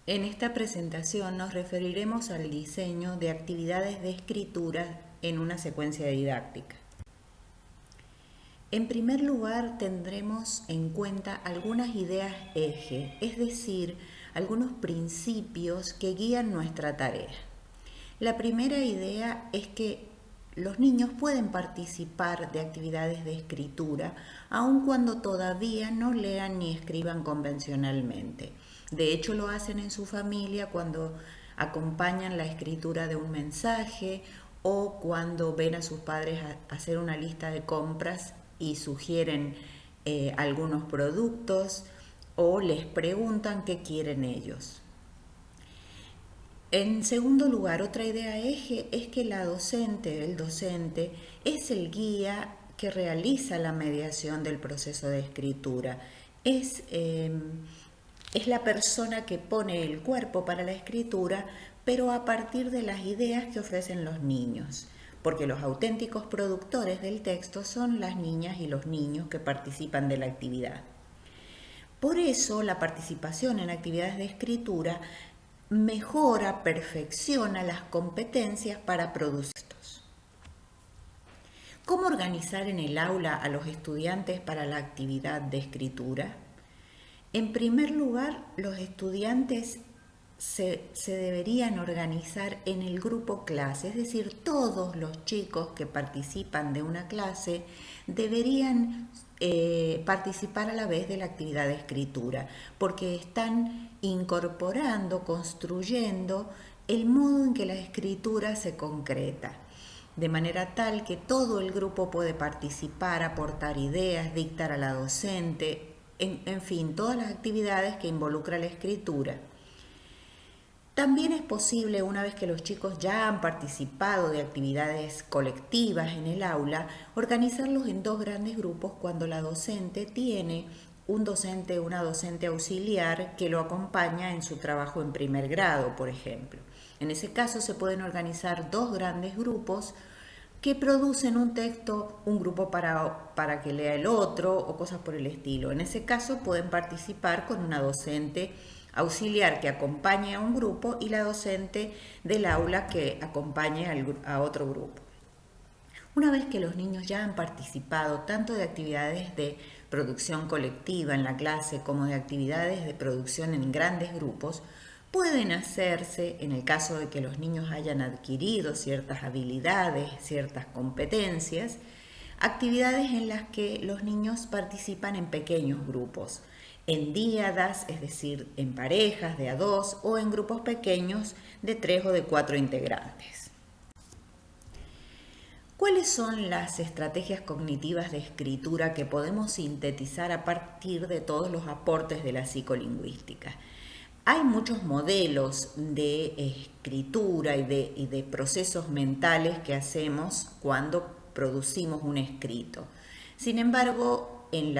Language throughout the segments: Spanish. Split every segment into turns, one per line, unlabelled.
En esta presentación nos referiremos al diseño de actividades de escritura en una secuencia didáctica. En primer lugar, tendremos en cuenta algunas ideas eje, es decir, algunos principios que guían nuestra tarea. La primera idea es que los niños pueden participar de actividades de escritura, aun cuando todavía no lean ni escriban convencionalmente. De hecho, lo hacen en su familia cuando acompañan la escritura de un mensaje o cuando ven a sus padres hacer una lista de compras y sugieren algunos productos o les preguntan qué quieren ellos. En segundo lugar, otra idea eje es que la docente, el docente, es el guía que realiza la mediación del proceso de escritura. Es la persona que pone el cuerpo para la escritura, pero a partir de las ideas que ofrecen los niños, porque los auténticos productores del texto son las niñas y los niños que participan de la actividad. Por eso, la participación en actividades de escritura mejora, perfecciona las competencias para producir textos. ¿Cómo organizar en el aula a los estudiantes para la actividad de escritura? En primer lugar, los estudiantes se deberían organizar en el grupo clase, es decir, todos los chicos que participan de una clase deberían participar a la vez de la actividad de escritura, porque están incorporando, construyendo el modo en que la escritura se concreta, de manera tal que todo el grupo puede participar, aportar ideas, dictar a la docente, en fin, todas las actividades que involucra la escritura. También es posible, una vez que los chicos ya han participado de actividades colectivas en el aula, organizarlos en dos grandes grupos cuando la docente tiene un docente o una docente auxiliar que lo acompaña en su trabajo en primer grado, por ejemplo. En ese caso se pueden organizar dos grandes grupos que producen un texto, un grupo para que lea el otro o cosas por el estilo. En ese caso pueden participar con una docente auxiliar que acompañe a un grupo y la docente del aula que acompañe a otro grupo. Una vez que los niños ya han participado tanto de actividades de producción colectiva en la clase como de actividades de producción en grandes grupos, pueden hacerse, en el caso de que los niños hayan adquirido ciertas habilidades, ciertas competencias, actividades en las que los niños participan en pequeños grupos, en díadas, es decir, en parejas de a dos o en grupos pequeños de 3 o de 4 integrantes. ¿Cuáles son las estrategias cognitivas de escritura que podemos sintetizar a partir de todos los aportes de la psicolingüística? Hay muchos modelos de escritura y de procesos mentales que hacemos cuando producimos un escrito. Sin embargo, en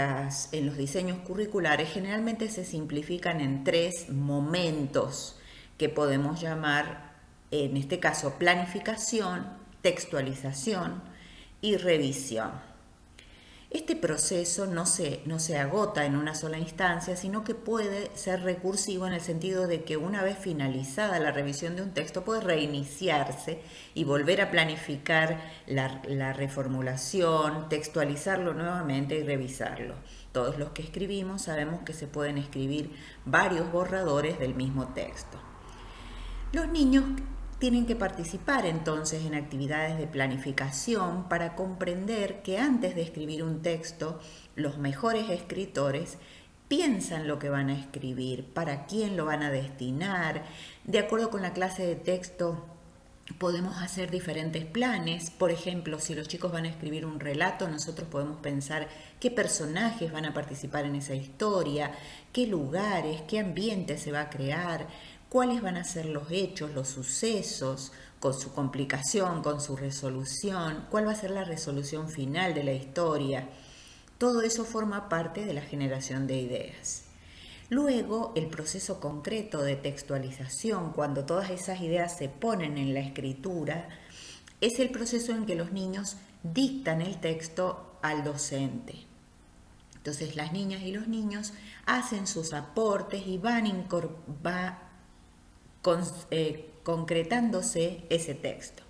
los diseños curriculares generalmente se simplifican en tres momentos que podemos llamar, en este caso, planificación, textualización y revisión. Este proceso no se agota en una sola instancia, sino que puede ser recursivo en el sentido de que una vez finalizada la revisión de un texto puede reiniciarse y volver a planificar la reformulación, textualizarlo nuevamente y revisarlo. Todos los que escribimos sabemos que se pueden escribir varios borradores del mismo texto. Los niños tienen que participar entonces en actividades de planificación para comprender que antes de escribir un texto, los mejores escritores piensan lo que van a escribir, para quién lo van a destinar. De acuerdo con la clase de texto, podemos hacer diferentes planes. Por ejemplo, si los chicos van a escribir un relato, nosotros podemos pensar qué personajes van a participar en esa historia, qué lugares, qué ambiente se va a crear, cuáles van a ser los hechos, los sucesos, con su complicación, con su resolución, cuál va a ser la resolución final de la historia. Todo eso forma parte de la generación de ideas. Luego, el proceso concreto de textualización, cuando todas esas ideas se ponen en la escritura, es el proceso en que los niños dictan el texto al docente. Entonces las niñas y los niños hacen sus aportes y van concretándose ese texto.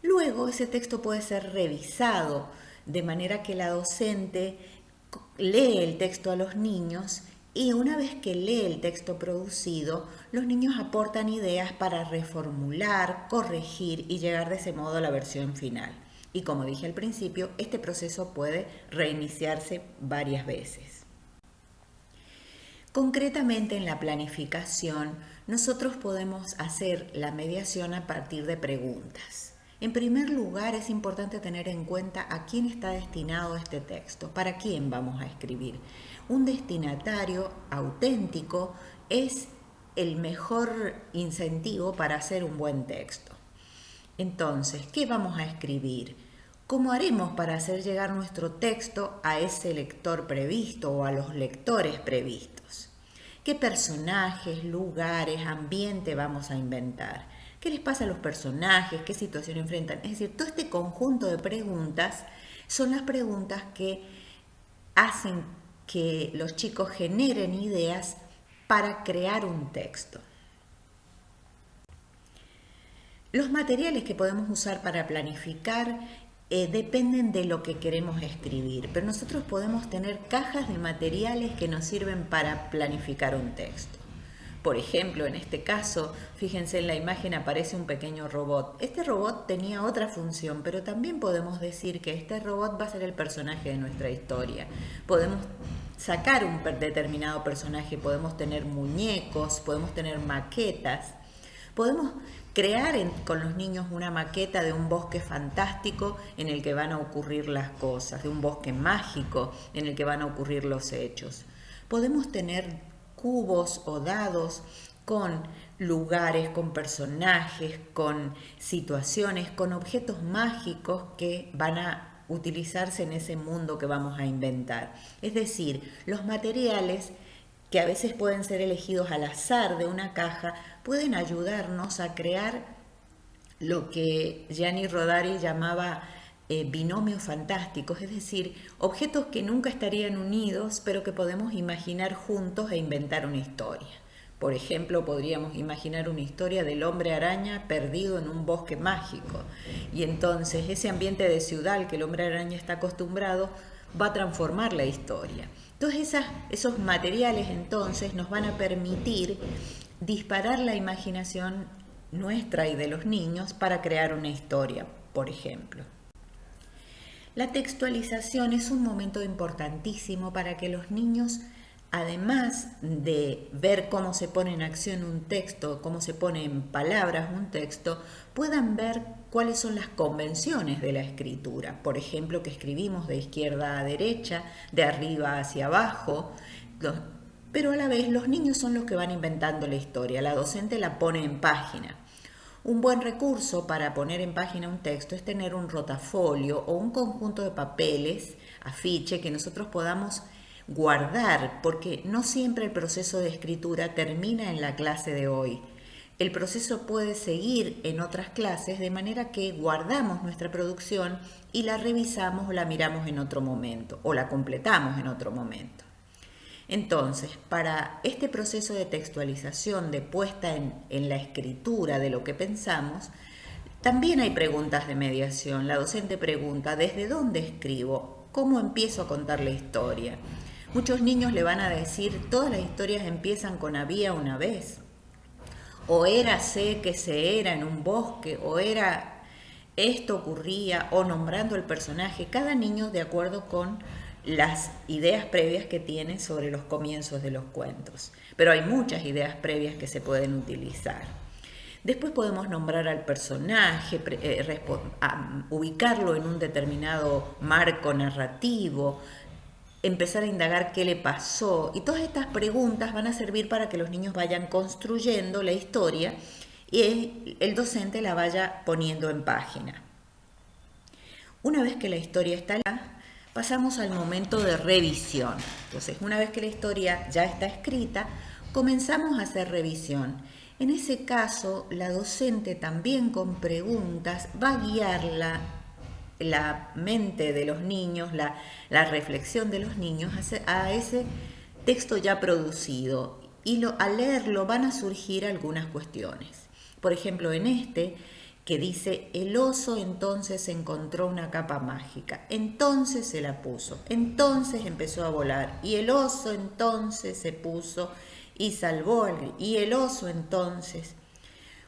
Luego ese texto puede ser revisado de manera que la docente lee el texto a los niños y una vez que lee el texto producido, los niños aportan ideas para reformular, corregir y llegar de ese modo a la versión final. Y como dije al principio, este proceso puede reiniciarse varias veces. Concretamente en la planificación, nosotros podemos hacer la mediación a partir de preguntas. En primer lugar, es importante tener en cuenta a quién está destinado este texto, para quién vamos a escribir. Un destinatario auténtico es el mejor incentivo para hacer un buen texto. Entonces, ¿qué vamos a escribir? ¿Cómo haremos para hacer llegar nuestro texto a ese lector previsto o a los lectores previstos? ¿Qué personajes, lugares, ambiente vamos a inventar? ¿Qué les pasa a los personajes? ¿Qué situación enfrentan? Es decir, todo este conjunto de preguntas son las preguntas que hacen que los chicos generen ideas para crear un texto. Los materiales que podemos usar para planificar dependen de lo que queremos escribir, pero nosotros podemos tener cajas de materiales que nos sirven para planificar un texto. Por ejemplo, en este caso, fíjense en la imagen aparece un pequeño robot. Este robot tenía otra función, pero también podemos decir que este robot va a ser el personaje de nuestra historia. Podemos sacar un determinado personaje, podemos tener muñecos, podemos tener maquetas, podemos crear con los niños una maqueta de un bosque fantástico en el que van a ocurrir las cosas, de un bosque mágico en el que van a ocurrir los hechos. Podemos tener cubos o dados con lugares, con personajes, con situaciones, con objetos mágicos que van a utilizarse en ese mundo que vamos a inventar. Es decir, los materiales que a veces pueden ser elegidos al azar de una caja pueden ayudarnos a crear lo que Gianni Rodari llamaba binomios fantásticos, es decir, objetos que nunca estarían unidos, pero que podemos imaginar juntos e inventar una historia. Por ejemplo, podríamos imaginar una historia del hombre araña perdido en un bosque mágico. Y entonces ese ambiente de ciudad al que el hombre araña está acostumbrado va a transformar la historia. Entonces esos materiales entonces nos van a permitir disparar la imaginación nuestra y de los niños para crear una historia, por ejemplo. La textualización es un momento importantísimo para que los niños, además de ver cómo se pone en acción un texto, cómo se pone en palabras un texto, puedan ver cuáles son las convenciones de la escritura. Por ejemplo, que escribimos de izquierda a derecha, de arriba hacia abajo, pero a la vez los niños son los que van inventando la historia, la docente la pone en página. Un buen recurso para poner en página un texto es tener un rotafolio o un conjunto de papeles, afiche, que nosotros podamos guardar, porque no siempre el proceso de escritura termina en la clase de hoy. El proceso puede seguir en otras clases, de manera que guardamos nuestra producción y la revisamos o la miramos en otro momento, o la completamos en otro momento. Entonces, para este proceso de textualización, de puesta en la escritura de lo que pensamos, también hay preguntas de mediación. La docente pregunta, ¿desde dónde escribo? ¿Cómo empiezo a contar la historia? Muchos niños le van a decir, todas las historias empiezan con había una vez. O érase que se era en un bosque, o era esto ocurría, o nombrando el personaje. Cada niño de acuerdo con las ideas previas que tiene sobre los comienzos de los cuentos. Pero hay muchas ideas previas que se pueden utilizar. Después podemos nombrar al personaje, ubicarlo en un determinado marco narrativo, empezar a indagar qué le pasó. Y todas estas preguntas van a servir para que los niños vayan construyendo la historia y el docente la vaya poniendo en página. Una vez que la historia está pasamos al momento de revisión. Entonces, una vez que la historia ya está escrita, comenzamos a hacer revisión. En ese caso, la docente también con preguntas va a guiar la mente de los niños, la reflexión de los niños a ese texto ya producido. y al leerlo van a surgir algunas cuestiones. Por ejemplo, en este que dice, el oso entonces encontró una capa mágica, entonces se la puso, entonces empezó a volar, y el oso entonces se puso y salvó y el oso entonces.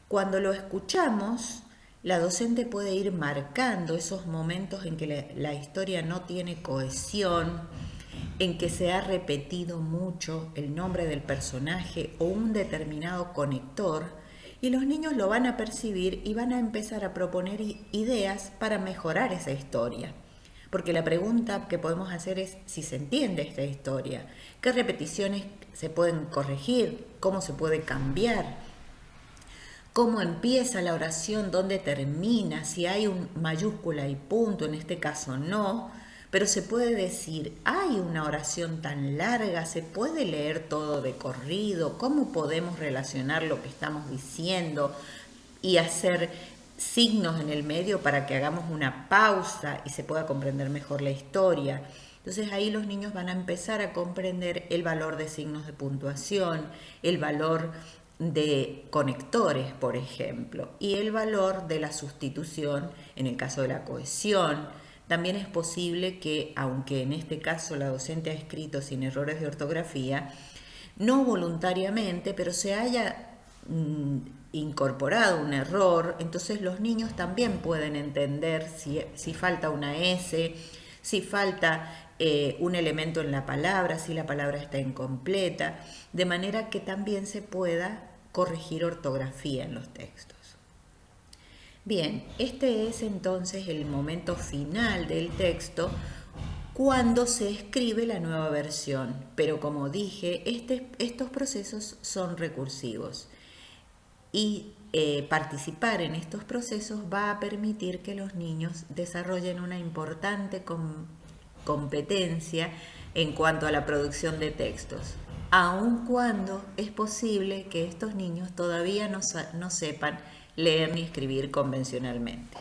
Cuando lo escuchamos, la docente puede ir marcando esos momentos en que la historia no tiene cohesión, en que se ha repetido mucho el nombre del personaje o un determinado conector, y los niños lo van a percibir y van a empezar a proponer ideas para mejorar esa historia. Porque la pregunta que podemos hacer es si se entiende esta historia, qué repeticiones se pueden corregir, cómo se puede cambiar, cómo empieza la oración, dónde termina, si hay un mayúscula y punto, en este caso no, pero se puede decir, hay una oración tan larga, se puede leer todo de corrido, cómo podemos relacionar lo que estamos diciendo y hacer signos en el medio para que hagamos una pausa y se pueda comprender mejor la historia. Entonces ahí los niños van a empezar a comprender el valor de signos de puntuación, el valor de conectores, por ejemplo, y el valor de la sustitución en el caso de la cohesión. También es posible que, aunque en este caso la docente ha escrito sin errores de ortografía, no voluntariamente, pero se haya incorporado un error, entonces los niños también pueden entender si falta una S, si falta un elemento en la palabra, si la palabra está incompleta, de manera que también se pueda corregir ortografía en los textos. Bien, este es entonces el momento final del texto cuando se escribe la nueva versión, pero como dije, estos procesos son recursivos y participar en estos procesos va a permitir que los niños desarrollen una importante competencia en cuanto a la producción de textos, aun cuando es posible que estos niños todavía no sepan leer ni escribir convencionalmente.